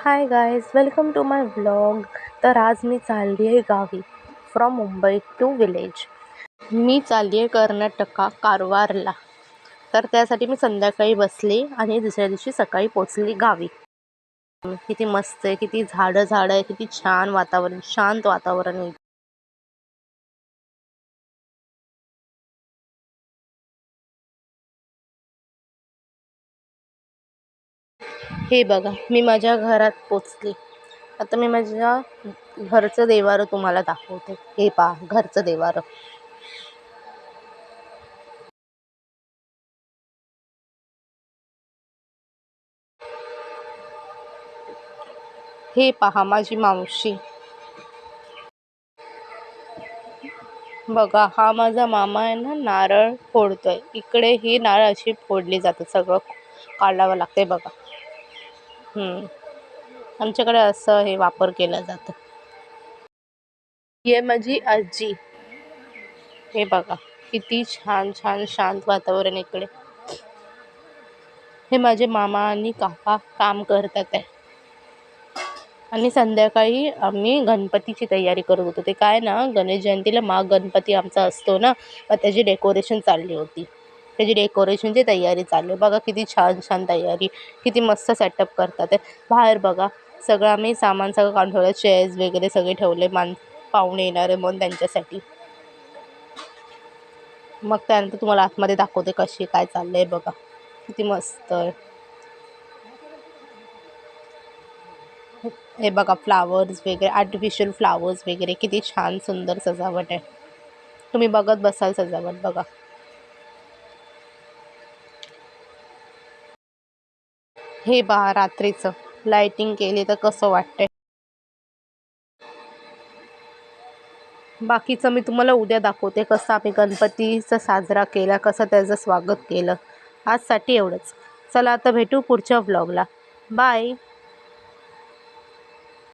High guys, welcome to my vlog. तर आज मी चालली आहे गावी फ्रॉम मुंबई टू विलेज. मी चालली आहे कर्नाटका कारवारला. तर त्यासाठी मी संध्याकाळी बसले आणि दुसऱ्या दिवशी सकाळी पोचली गावी. किती मस्त आहे, किती झाडं आहे, किती छान वातावरण, शांत वातावरण आहे. हे बघा, मी माझ्या घरात पोचले. आता मी माझ्या घरचं देवारं तुम्हाला दाखवते. हे पहा, घरचं देवारं. हे पहा, माझी मावशी. बघा, हा माझा मामा आहे ना, नारळ फोडतोय. इकडे ही नारळ अशी फोडली जातात, सगळं काढावं लागते बघा. आमच्याकडे असं हे वापर केला जातं. ही माझी आजी. हे बघा, किती छान छान शांत वातावरण इकडे. हे माझे मामा आणि काका काम करतात आहे. आणि संध्याकाळी आम्ही गणपतीची तयारी करत होतो. ते काय ना, गणेश जयंतीला गणपती आमचा असतो ना, मग त्याची डेकोरेशन चालली होती. त्याची डेकोरेशनची तयारी चालू आहे. बघा किती छान छान तयारी, किती मस्त सेटअप करतात आहे. बाहेर बघा, सगळं आम्ही सामान सगळं काढून ठेवलं. चेअर्स वगैरे सगळे ठेवले, पाहुणे येणार आहे म्हणून त्यांच्यासाठी. मग त्यानंतर तुम्हाला आतमध्ये दाखवते कशी काय चाललं आहे. बघा किती मस्त आहे. हे बघा, फ्लावर्स वगैरे, आर्टिफिशियल फ्लावर्स वगैरे, किती छान सुंदर सजावट आहे. तुम्ही बघत बसाल सजावट. बघा, हे पहा, रात्रीचं लाइटिंग केली तर कसं वाटतंय. बाकीचं मी तुम्हाला उद्या दाखवते, कसं आम्ही गणपतीचा साजरा केला, कसं त्याचं स्वागत केलं. आजसाठी एवढंच. चला, आता भेटू पुढच्या व्लॉगला. बाय.